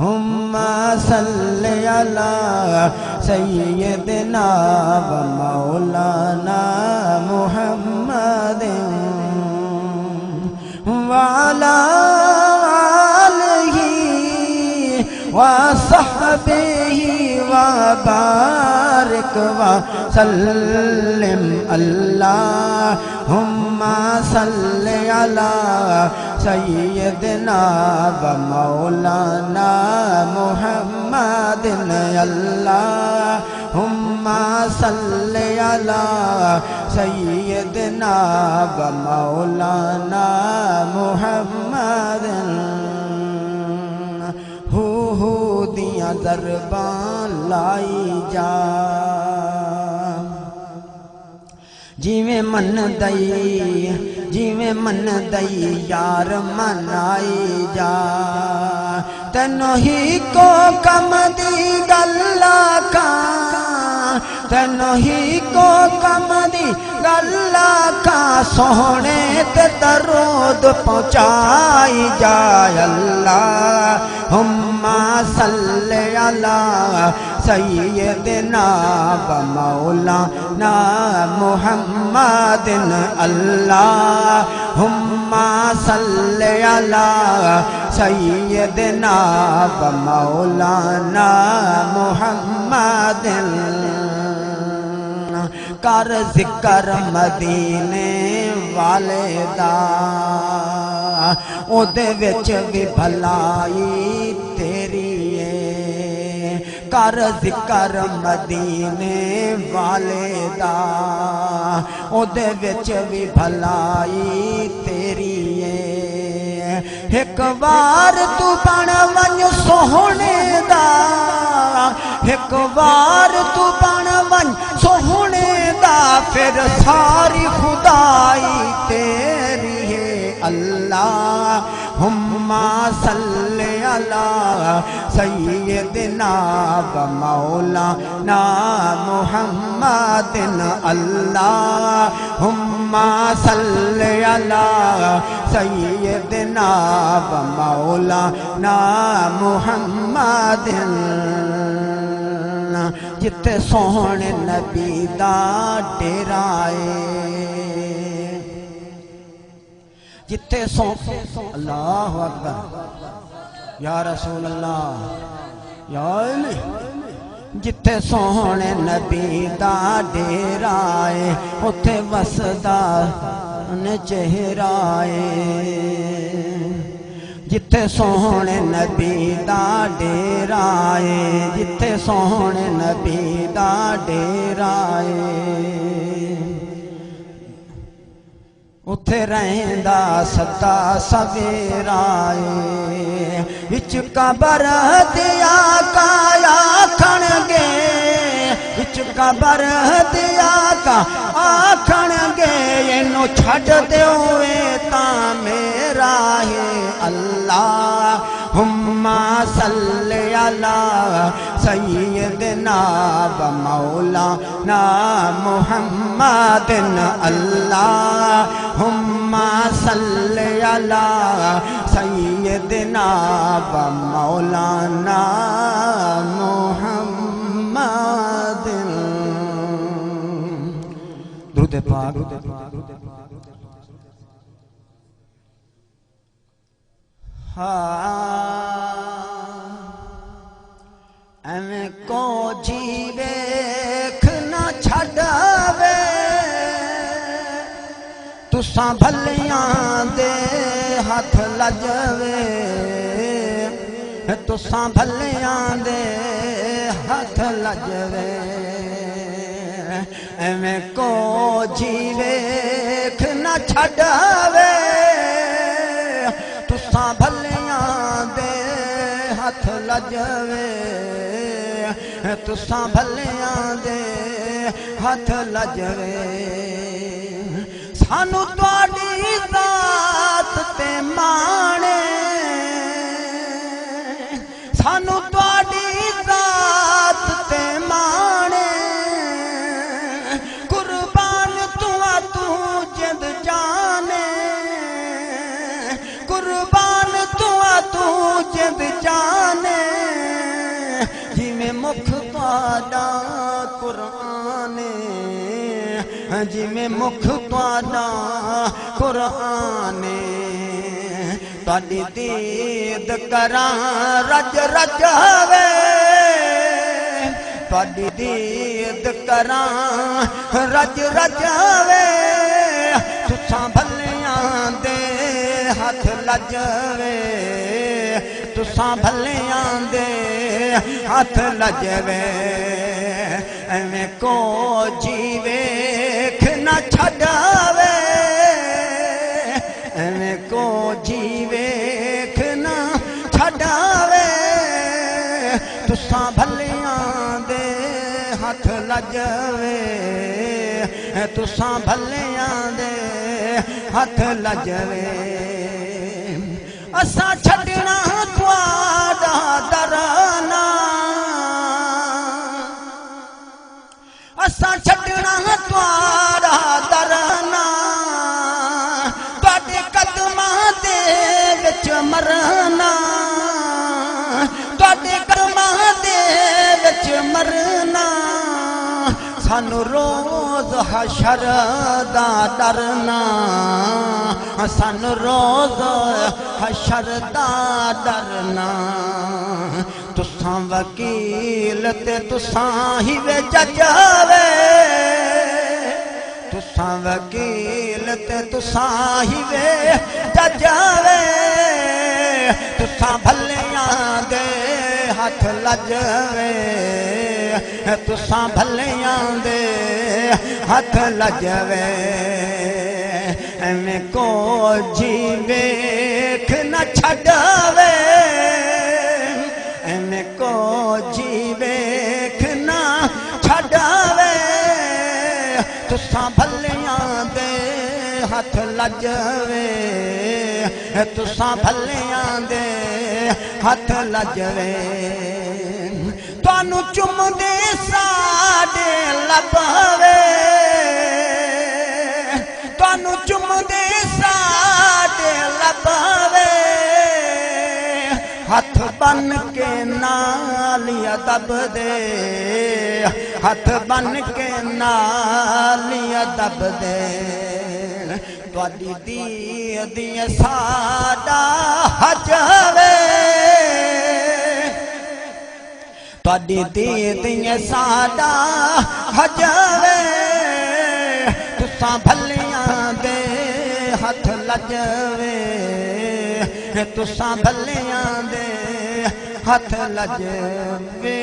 हुम्मा सल्ले अला सय्यदना व मौलाना मुहम्मदिन व अला आलिही व सहबिही व बारिक व सल्लिम अल्लाहुम्मा सल्ले अला सय्यदना व मौलाना मुहम्मदिन अल्लाहुम्मा सल्ले अला सय्यदना व मौलाना मुहम्मदिन हू दिया दरबान लाई जा जिवें मन दई यार मनाई जा तैनों ही को कम दी गल्ला का तैनों ही को कम दी गल्ला का सोहने ते दरूद पहुँचाई जाए अल्लाहुम्मा सल्ले अला सय्यदना व मौलाना मुहम्मदिन अल्लाहुम्मा सल्ले अला सय्यदना व मौलाना मुहम्मदिन कर जिक्र मदीने वाले दा ओदे विच भी भलाई तेरी है कर जिक्र मदीने वाले दा ओदे विच भी भलाई तेरी है एक बार तू बन वन सोहने दा एक बार तू बन वन सोहने दा फिर सारी खुदाई तेरी है अल्लाहुम्मा सल्ले अला सय्यदना व मौलाना मुहम्मदिन अल्लाहुम्मा सल्ले अला सय्यदना व मौलाना मुहम्मदिन जिथे सोहने नबी दा डेरा है जिथे सो अल्लाहु अकबर या रसूल अल्लाह या अली जिथे सोहने नबी दा डेरा है उथे वसदा ने चेहरा है जिथे सोहने नबी दा डेरा है जिथे सोहने नबी दा डेरा है उथे रहंदा सदा सवेरा है विच कबर दिया काया आखणगे विच कबर दिया का आखणगे इनू छड्ड दिओ तां मेरा है अल्लाहुम्मा सल्ले अला सय्यदना व मौलाना मुहम्मदिन अल्लाहुम्मा सल्ले अला सय्यदना व मौलाना मुहम्मदिन दुरूद पाक एवें को जीवेख ना छड़ावे तुसां भलियां दे हथ लजवे तुसां भलियां दे हथ लजवे एवें को जीवेख ना छड़ावे तुसां भलियां दे हथ लजवे तुसां भलियां दे हथ लजवे सानू तुहाडी ज़ात ते माणे सानू तुहाडी ज़ात ते माणे कुर्बान तू जिंद जाने कुर्बान तू जिंद जाने जिमें मुख तुहाडा कुरान तुहाडी दीद करां रज रजावे तुहाडी दीद करां रज रजावे तुसां भलियां दे हथ लजवे तुसां भलियां दे हथ लजवे एवें को जीवेख न छड़ावे एवें को जीवेख न छड़ावे तुसां भलियां दे हथ लजवे तुसां भलियां दे हथ लजवे असां छड़ना तुहाडा दराना असां छड़ना तुहाडा दराना तुहाडे कदमां दे विच मरना तुहाडे कदमां दे विच मरना सानू रोज हशर दा डरना सानू रोज हशर दा डरना तुसां वकील ते तुसां ही वे जजावे तुसां वकील ते तुसां ही वे जजावे तुसां भलियां दे हथ लजवे तुसां भलियां दे हथ लजवे एवें को जीवेख न छड़ावे एवें को जीवेख न छड़ावे तुसां भलियां दे हथ लजवे तुसां भलियां दे हथ लजवे तुहानू चुमदे साडे लबावे तुहानू चुमदे साडे लबावे हथ बन के नालिया दब दे हथ बन के नालिया दब दे तुहाडी दी साडा हजवे तुहाडी दीद साडा हजवे तुसां भलियां दे हथ लजवे तुसां भलियां दे हथ लजवे।